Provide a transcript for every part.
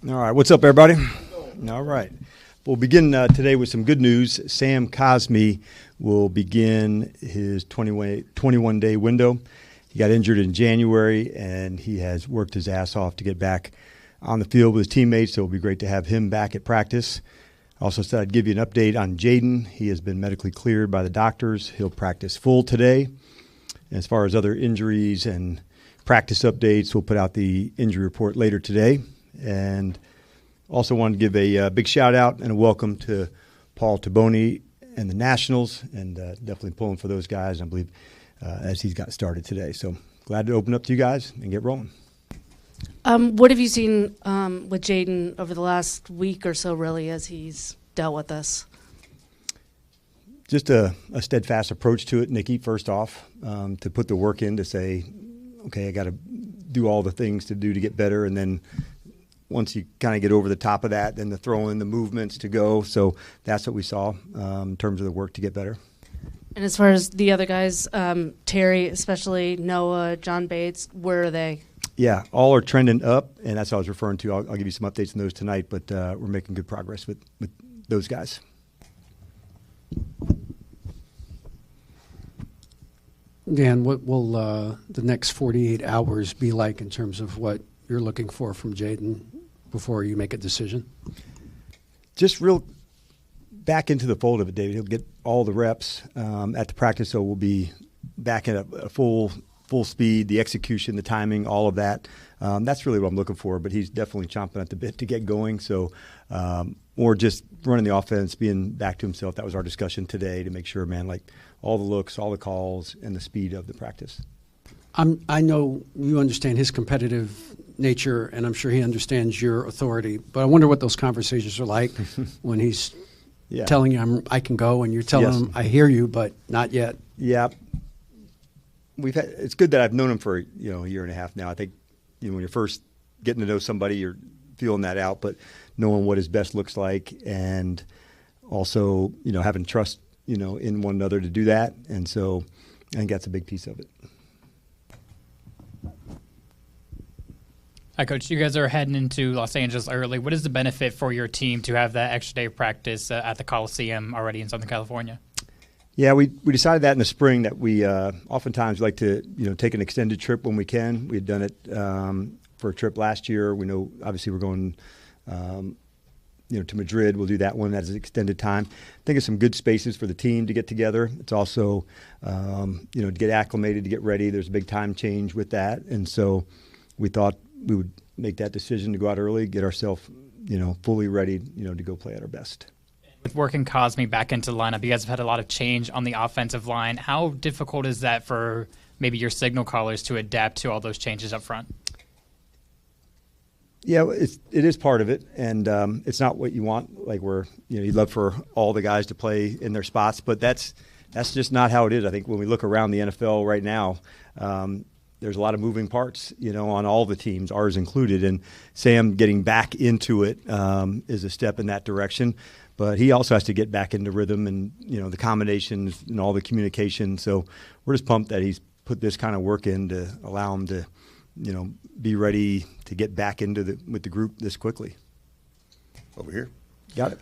All right, what's up, everybody? All right. We'll begin today with some good news. Sam Cosme will begin his 21-day window. He got injured in January, and he has worked his ass off to get back on the field with his teammates, so it'll be great to have him back at practice. Also said I'd give you an update on Jaden. He has been medically cleared by the doctors. He'll practice full today. And as far as other injuries and practice updates, we'll put out the injury report later today. And also wanted to give a big shout out and a welcome to Paul Taboni and the Nationals, and definitely pulling for those guys, I believe, as he's got started today. So glad to open up to you guys and get rolling. What have you seen with Jaden over the last week or so, really, as he's dealt with this? Just a steadfast approach to it, Nikki, first off, to put the work in to say, okay, I got to do all the things to do to get better, and then once you kind of get over the top of that, then the throw in the movements to go. So that's what we saw in terms of the work to get better. And as far as the other guys, Terry, especially Noah, John Bates, where are they? Yeah, all are trending up, and that's what I was referring to. I'll give you some updates on those tonight, but we're making good progress with those guys. Dan, what will the next 48 hours be like in terms of what you're looking for from Jaden before you make a decision? Just real back into the fold of it, David. He'll get all the reps at the practice, so we'll be back at a full speed, the execution, the timing, all of that. That's really what I'm looking for, but he's definitely chomping at the bit to get going. So, or just running the offense, being back to himself. That was our discussion today to make sure, man, like all the looks, all the calls, and the speed of the practice. I know you understand his competitive nature, and I'm sure he understands your authority, but I wonder what those conversations are like when he's telling you I can go, and you're telling him I hear you, but not yet. Yeah. It's good that I've known him for a year and a half now. I think when you're first getting to know somebody, you're feeling that out, but knowing what his best looks like, and also having trust in one another to do that. And so I think that's a big piece of it. Hi, Coach. You guys are heading into Los Angeles early. What is the benefit for your team to have that extra day of practice at the Coliseum already in Southern California? Yeah, we decided that in the spring that we oftentimes like to take an extended trip when we can. We had done it for a trip last year. We know obviously we're going to Madrid. We'll do that one as an extended time. I think it's some good spaces for the team to get together. It's also to get acclimated, to get ready. There's a big time change with that, and so we thought we would make that decision to go out early, get ourselves fully ready to go play at our best. With working Cosme back into the lineup, you guys have had a lot of change on the offensive line. How difficult is that for maybe your signal callers to adapt to all those changes up front? Yeah, it is part of it, and it's not what you want. Like you'd love for all the guys to play in their spots, but that's just not how it is. I think when we look around the NFL right now, there's a lot of moving parts, on all the teams, ours included, and Sam getting back into it is a step in that direction. But he also has to get back into rhythm and, the combinations and all the communication. So we're just pumped that he's put this kind of work in to allow him to, be ready to get back into with the group this quickly. Over here. Got it.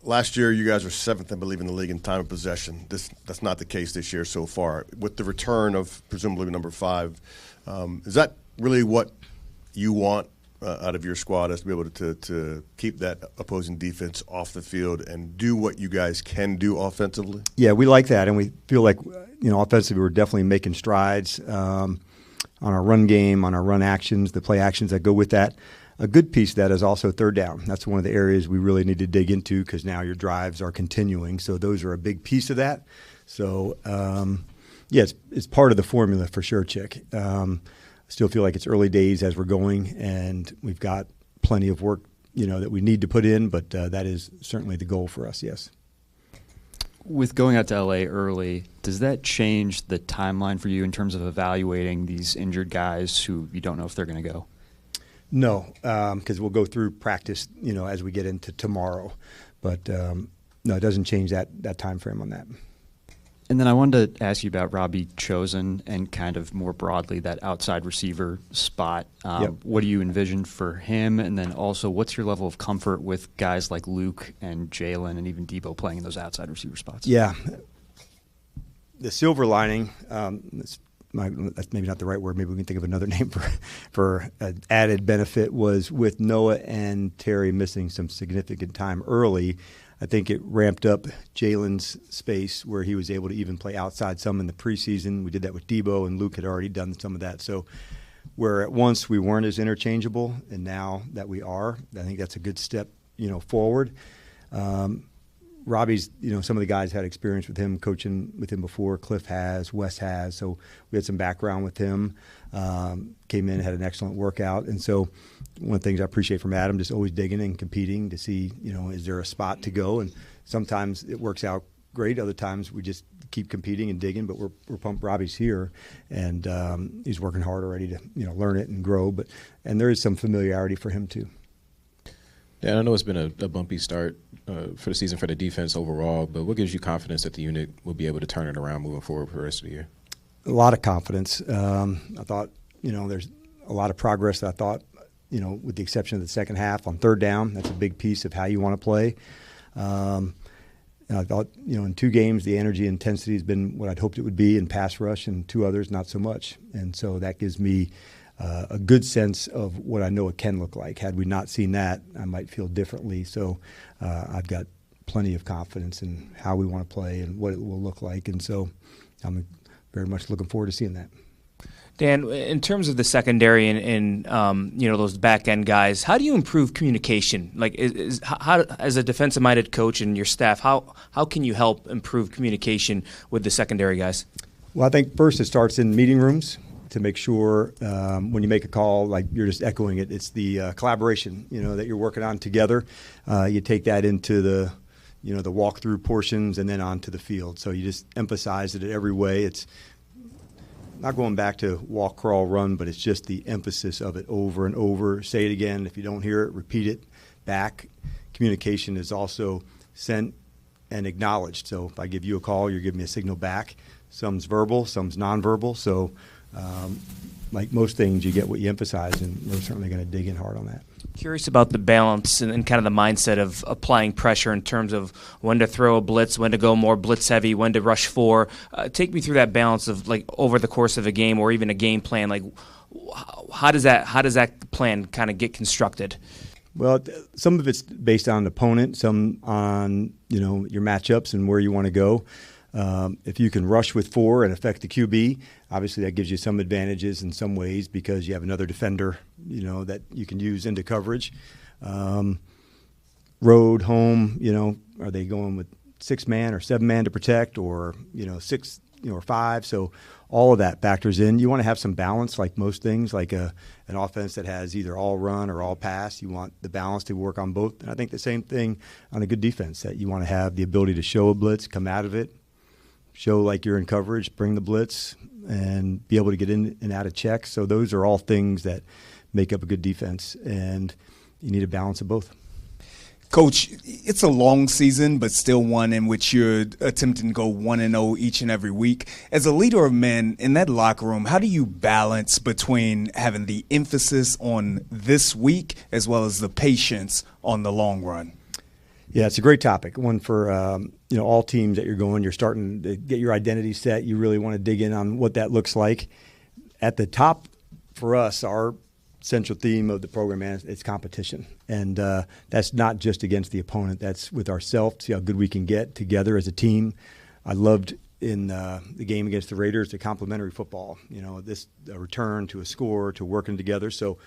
Last year, you guys were seventh, I believe, in the league in time of possession. That's not the case this year so far. With the return of presumably number 5, is that really what you want out of your squad, as to be able to keep that opposing defense off the field and do what you guys can do offensively? Yeah, we like that, and we feel like offensively we're definitely making strides on our run game, on our run actions, the play actions that go with that. A good piece of that is also third down. That's one of the areas we really need to dig into because now your drives are continuing. So those are a big piece of that. So, it's part of the formula for sure, Chick. Still feel like it's early days as we're going, and we've got plenty of work, that we need to put in, but that is certainly the goal for us, yes. With going out to L.A. early, does that change the timeline for you in terms of evaluating these injured guys who you don't know if they're going to go? No, because we'll go through practice, as we get into tomorrow. But no, it doesn't change that time frame on that. And then I wanted to ask you about Robbie Chosen and kind of more broadly that outside receiver spot. What do you envision for him? And then also, what's your level of comfort with guys like Luke and Jalen and even Debo playing in those outside receiver spots? Yeah. The silver lining, that's maybe not the right word. Maybe we can think of another name for an added benefit, was with Noah and Terry missing some significant time early. I think it ramped up Jalen's space where he was able to even play outside some in the preseason. We did that with Debo, and Luke had already done some of that. So where at once we weren't as interchangeable, and now that we are, I think that's a good step, forward. Robbie's, some of the guys had experience with him, coaching with him before. Cliff has, Wes has, so we had some background with him. Came in, had an excellent workout, and so one of the things I appreciate from Adam, just always digging and competing to see, is there a spot to go? And sometimes it works out great. Other times we just keep competing and digging. But we're pumped. Robbie's here, and he's working hard already to learn it and grow. And there is some familiarity for him too. Yeah, I know it's been a bumpy start for the season for the defense overall, but what gives you confidence that the unit will be able to turn it around moving forward for the rest of the year? A lot of confidence. I thought, there's a lot of progress that I thought, with the exception of the second half on third down. That's a big piece of how you want to play. And I thought, in 2 games, the energy and intensity has been what I'd hoped it would be in pass rush, and 2 others, not so much. And so that gives me a good sense of what I know it can look like. Had we not seen that, I might feel differently. So I've got plenty of confidence in how we want to play and what it will look like. And so I'm very much looking forward to seeing that. Dan, in terms of the secondary and those back end guys, how do you improve communication? Like, how as a defensive minded coach and your staff, how can you help improve communication with the secondary guys? Well, I think first it starts in meeting rooms to make sure when you make a call, like you're just echoing it. It's the collaboration, that you're working on together. You take that into the walkthrough portions and then onto the field. So you just emphasize it in every way. It's not going back to walk, crawl, run, but it's just the emphasis of it over and over. Say it again. If you don't hear it, repeat it back. Communication is also sent and acknowledged. So if I give you a call, you're giving me a signal back. Some's verbal, some's nonverbal. So like most things, you get what you emphasize, and we're certainly going to dig in hard on that. Curious about the balance and kind of the mindset of applying pressure in terms of when to throw a blitz, when to go more blitz heavy, when to rush 4. Take me through that balance of like over the course of a game or even a game plan. Like, how does that plan kind of get constructed? Well, some of it's based on the opponent, some on your matchups and where you want to go. If you can rush with 4 and affect the QB, obviously that gives you some advantages in some ways because you have another defender, that you can use into coverage. Road, home, are they going with 6-man or 7-man to protect, or 6, or 5? So all of that factors in. You want to have some balance, like most things, like an offense that has either all run or all pass. You want the balance to work on both. And I think the same thing on a good defense, that you want to have the ability to show a blitz, come out of it, show like you're in coverage, bring the blitz, and be able to get in and out of checks. So those are all things that make up a good defense, and you need a balance of both. Coach, it's a long season, but still one in which you're attempting to go 1-0 each and every week. As a leader of men in that locker room, how do you balance between having the emphasis on this week as well as the patience on the long run? Yeah, it's a great topic. One for all teams that you're going. You're starting to get your identity set. You really want to dig in on what that looks like. At the top, for us, our central theme of the program is competition, and that's not just against the opponent. That's with ourselves. See how good we can get together as a team. I loved in the game against the Raiders the complementary football. This a return to a score to working together. So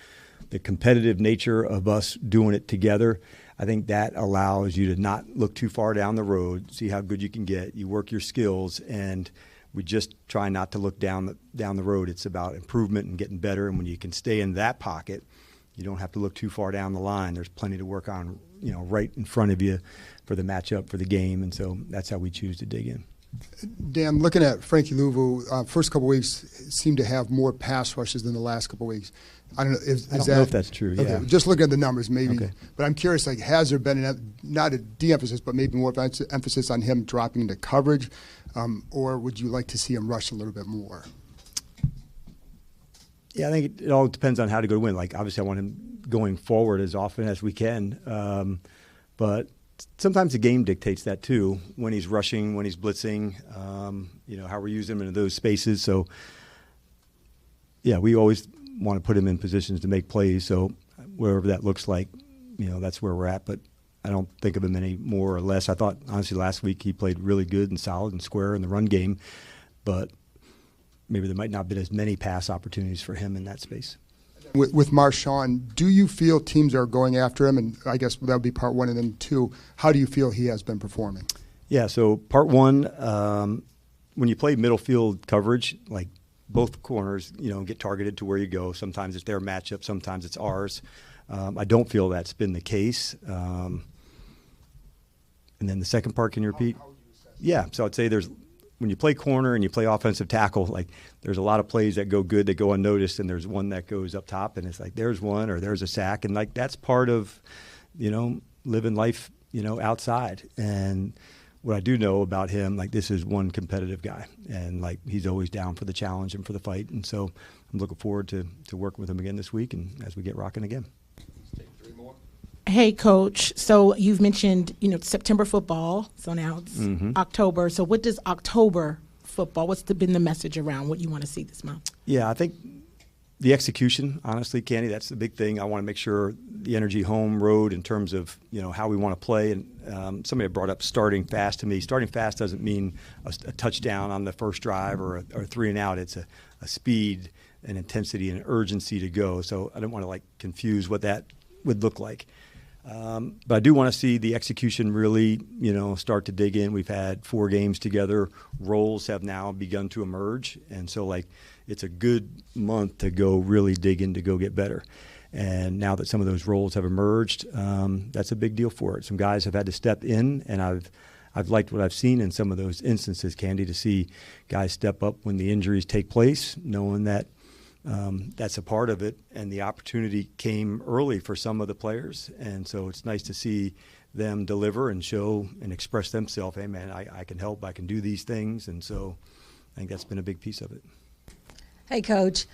the competitive nature of us doing it together, I think that allows you to not look too far down the road, see how good you can get. You work your skills, and we just try not to look down the road. It's about improvement and getting better, and when you can stay in that pocket, you don't have to look too far down the line. There's plenty to work on, right in front of you for the matchup, for the game, and so that's how we choose to dig in. Dan, looking at Frankie Louvu, first couple weeks seemed to have more pass rushes than the last couple weeks. I don't know. I don't know if that's true. Okay, yeah. just looking at the numbers, maybe. Okay. But I'm curious, like, has there been not a de-emphasis, but maybe more emphasis on him dropping into coverage, or would you like to see him rush a little bit more? Yeah, I think it all depends on how to go to win. Like, obviously, I want him going forward as often as we can, but sometimes the game dictates that too. When he's rushing, when he's blitzing, how we're using him in those spaces. So, yeah, we always want to put him in positions to make plays. So, wherever that looks like, that's where we're at. But I don't think of him any more or less. I thought, honestly, last week he played really good and solid and square in the run game, but maybe there might not have been as many pass opportunities for him in that space. With Marshawn, do you feel teams are going after him? And I guess that would be part one. And then two, how do you feel he has been performing? Yeah, so part one, when you play middle field coverage, like both corners, get targeted to where you go. Sometimes it's their matchup, sometimes it's ours. I don't feel that's been the case. And then the second part, can you repeat? Yeah, so I'd say when you play corner and you play offensive tackle, like there's a lot of plays that go good, that go unnoticed, and there's one that goes up top, and it's like there's one or there's a sack, and like that's part of, living life, outside. And what I do know about him, like this is one competitive guy, and like he's always down for the challenge and for the fight, and so I'm looking forward to working with him again this week and as we get rocking again. Hey, Coach. So you've mentioned, September football. So now it's October. So what does October football, what's been the message around what you want to see this month? Yeah, I think the execution, honestly, Candy, that's the big thing. I want to make sure the energy home road in terms of, how we want to play. And somebody brought up starting fast to me. Starting fast doesn't mean a touchdown on the first drive or a 3 and out. It's a speed and intensity and urgency to go. So I don't want to confuse what that would look like. But I do want to see the execution really, start to dig in. We've had 4 games together. Roles have now begun to emerge. And so, it's a good month to go really dig in to go get better. And now that some of those roles have emerged, that's a big deal for it. Some guys have had to step in, and I've liked what I've seen in some of those instances, Candy, to see guys step up when the injuries take place, knowing that that's a part of it, and the opportunity came early for some of the players, and so it's nice to see them deliver and show and express themselves. Hey, man, I can help, I can do these things, and so I think that's been a big piece of it. Hey, Coach,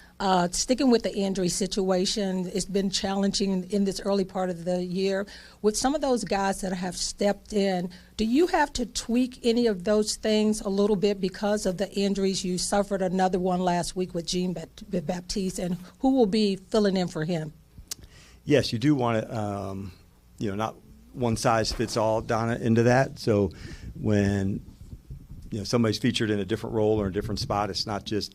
sticking with the injury situation, it's been challenging in this early part of the year. With some of those guys that have stepped in, do you have to tweak any of those things a little bit because of the injuries? You suffered another one last week with Jean Baptiste, and who will be filling in for him? Yes, you do want to, not one size fits all, Donna, into that. So when somebody's featured in a different role or a different spot, it's not just,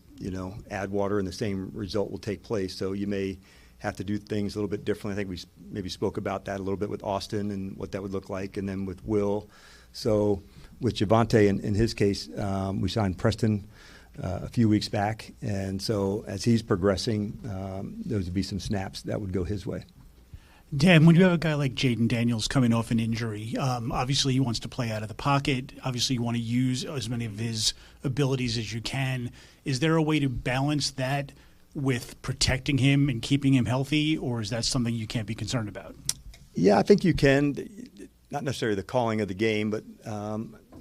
add water and the same result will take place. So you may have to do things a little bit differently. I think we maybe spoke about that a little bit with Austin and what that would look like, and then with Will. So with Javonte, in his case, we signed Preston a few weeks back. And so as he's progressing, those would be some snaps that would go his way. Dan, when you have a guy like Jaden Daniels coming off an injury, obviously he wants to play out of the pocket. Obviously you want to use as many of his abilities as you can. Is there a way to balance that with protecting him and keeping him healthy, or is that something you can't be concerned about? Yeah, I think you can. Not necessarily the calling of the game, but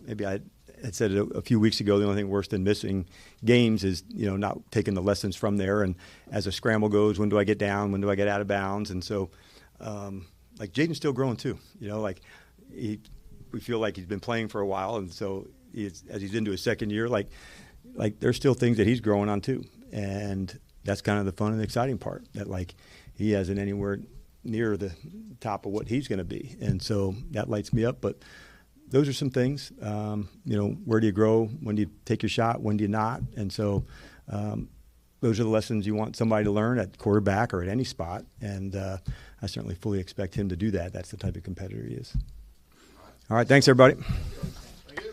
maybe I had said it a few weeks ago, the only thing worse than missing games is, not taking the lessons from there. And as a scramble goes, when do I get down? When do I get out of bounds? And so Jaden's still growing too, we feel like he's been playing for a while. And so as he's into his second year, there's still things that he's growing on too. And that's kind of the fun and exciting part, that he hasn't anywhere near the top of what he's going to be. And so that lights me up. But those are some things, where do you grow? When do you take your shot? When do you not? And so, those are the lessons you want somebody to learn at quarterback or at any spot, and I certainly fully expect him to do that. That's the type of competitor he is. All right, thanks, everybody. Thank you.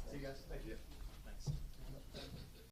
See you guys. Thank you.